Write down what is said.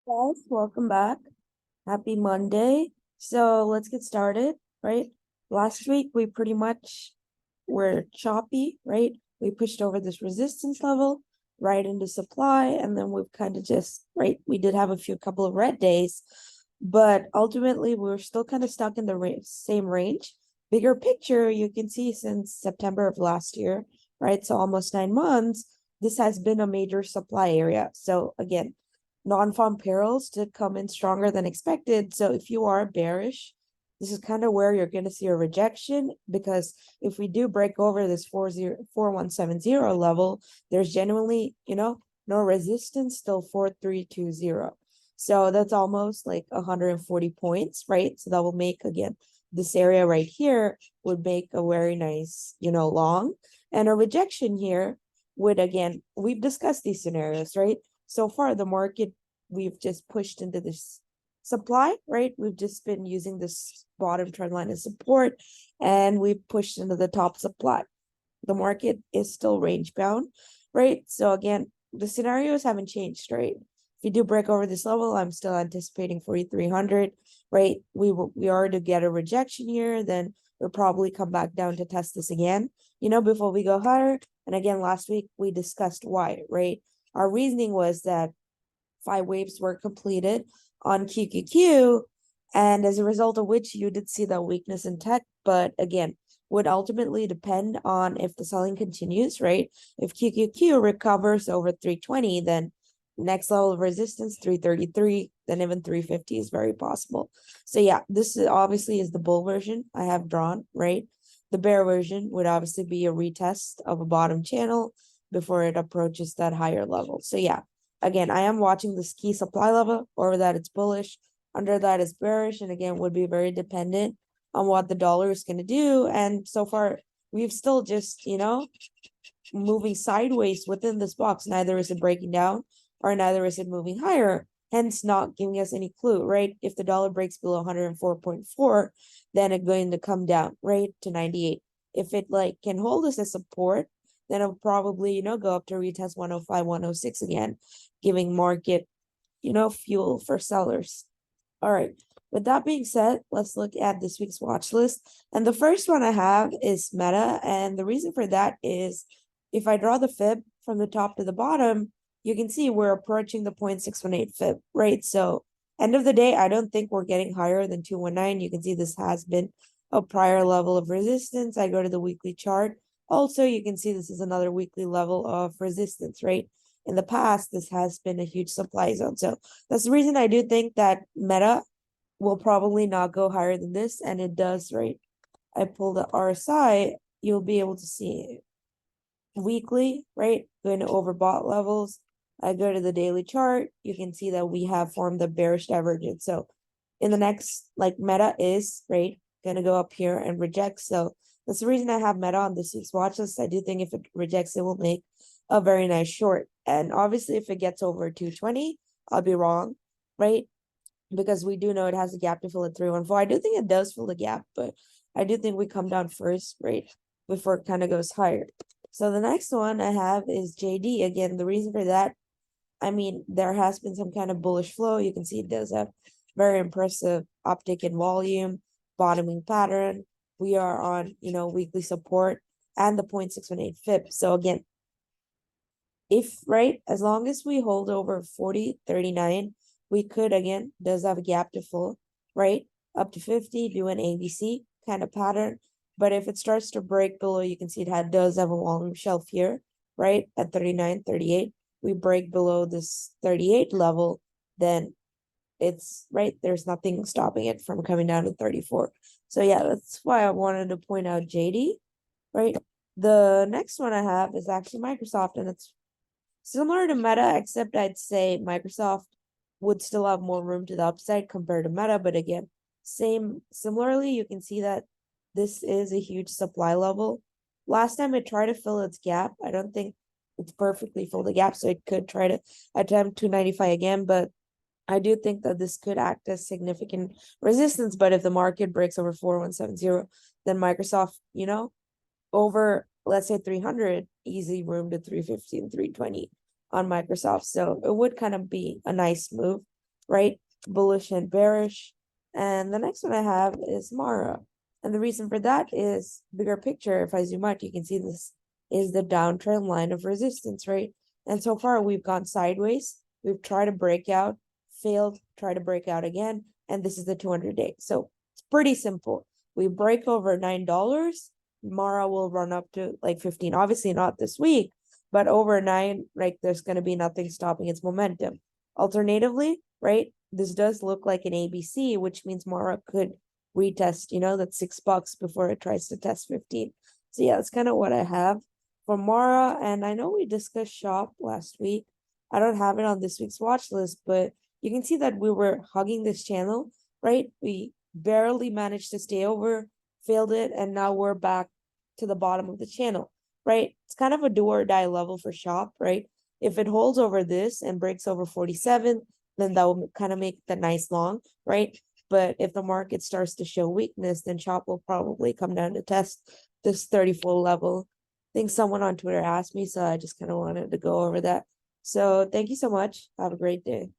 Guys, welcome back. Happy Monday. So let's get started, right? Last week we pretty much were choppy, right? We pushed over this resistance level right into supply, and then we've kind of just, right? We did have a couple of red days, but ultimately we were still kind of stuck in the same range. Bigger picture, you can see since September of last year, right? So almost 9 months, this has been a major supply area. So again, non-farm payrolls did come in stronger than expected. So if you are bearish, this is kind of where you're going to see a rejection, because if we do break over this 4170 level, there's genuinely, no resistance, still 4320. So that's almost like 140 points, right? So that will make, again, this area right here would make a very nice, long. And a rejection here would, again, we've discussed these scenarios, right? So far, the market, we've just pushed into this supply, right? We've just been using this bottom trend line as support, and we've pushed into the top supply. The market is still range bound, right? So again, the scenarios haven't changed, right? If you do break over this level, I'm still anticipating 4,300, right? We are to get a rejection here, then we'll probably come back down to test this again, before we go higher. And again, last week we discussed why, right? Our reasoning was that 5 waves were completed on QQQ, and as a result of which you did see that weakness in tech, but again, would ultimately depend on if the selling continues, right? If QQQ recovers over 320, then next level of resistance 333, then even 350 is very possible. So yeah, this is obviously is the bull version I have drawn, right? The bear version would obviously be a retest of a bottom channel before it approaches that higher level. So yeah, again, I am watching this key supply level. Over that it's bullish, under that is bearish, and again would be very dependent on what the dollar is going to do. And so far we've still just, moving sideways within this box. Neither is it breaking down, or neither is it moving higher, hence not giving us any clue, right? If the dollar breaks below 104.4, then it's going to come down, right, to 98. If it can hold us as support, then it'll probably, go up to retest 105, 106 again, giving market, fuel for sellers. All right. With that being said, let's look at this week's watch list. And the first one I have is Meta. And the reason for that is if I draw the fib from the top to the bottom, you can see we're approaching the 0.618 fib, right? So end of the day, I don't think we're getting higher than 219. You can see this has been a prior level of resistance. I go to the weekly chart. Also, you can see this is another weekly level of resistance, right? In the past, this has been a huge supply zone. So that's the reason I do think that Meta will probably not go higher than this, and it does, right? I pull the RSI, you'll be able to see it weekly, right? Going to overbought levels. I go to the daily chart, you can see that we have formed the bearish divergence. So in the next, Meta is, right, gonna go up here and reject. So that's the reason I have Meta on this week's watch list. I do think if it rejects, it will make a very nice short. And obviously if it gets over 220, I'll be wrong, right? Because we do know it has a gap to fill at 314. I do think it does fill the gap, but I do think we come down first, right, before it kind of goes higher. So the next one I have is JD. Again, the reason for that, I mean, there has been some kind of bullish flow. You can see it does have very impressive uptick in volume, bottoming pattern. We are on, weekly support and the 0.618 fib. So again, as long as we hold over 40.39, we could, again, does have a gap to fill, right? Up to 50, do an ABC kind of pattern. But if it starts to break below, you can see does have a volume shelf here, right? At 39, 38. We break below this 38 level, then it's, right, there's nothing stopping it from coming down to 34. So yeah, that's why I wanted to point out JD, right? The next one I have is actually Microsoft, and it's similar to Meta, except I'd say Microsoft would still have more room to the upside compared to Meta. But again, similarly, you can see that this is a huge supply level. Last time it tried to fill its gap. I don't think it's perfectly filled the gap, so it could try to attempt 295 again. But I do think that this could act as significant resistance. But if the market breaks over 4170, then Microsoft, over, let's say 300, easy room to 350 and 320 on Microsoft. So it would kind of be a nice move. right? Bullish and bearish. And the next one I have is Mara. And the reason for that is bigger picture. If I zoom out, you can see this is the downtrend line of resistance, right? And so far we've gone sideways. We've tried to break out, failed, try to break out again. And this is the 200-day. So it's pretty simple. We break over $9, Mara will run up to like 15. Obviously not this week, but over 9, like there's going to be nothing stopping its momentum. Alternatively, right, this does look like an ABC, which means Mara could retest, that $6 before it tries to test 15. So yeah, that's kind of what I have for Mara. And I know we discussed Shop last week. I don't have it on this week's watch list, but you can see that we were hugging this channel, right? We barely managed to stay over, failed it, and now we're back to the bottom of the channel, right? It's kind of a do or die level for Shop, right? If it holds over this and breaks over 47, then that will kind of make the nice long, right? But if the market starts to show weakness, then Shop will probably come down to test this 34 level. I think someone on Twitter asked me, so I just kind of wanted to go over that. So thank you so much. Have a great day.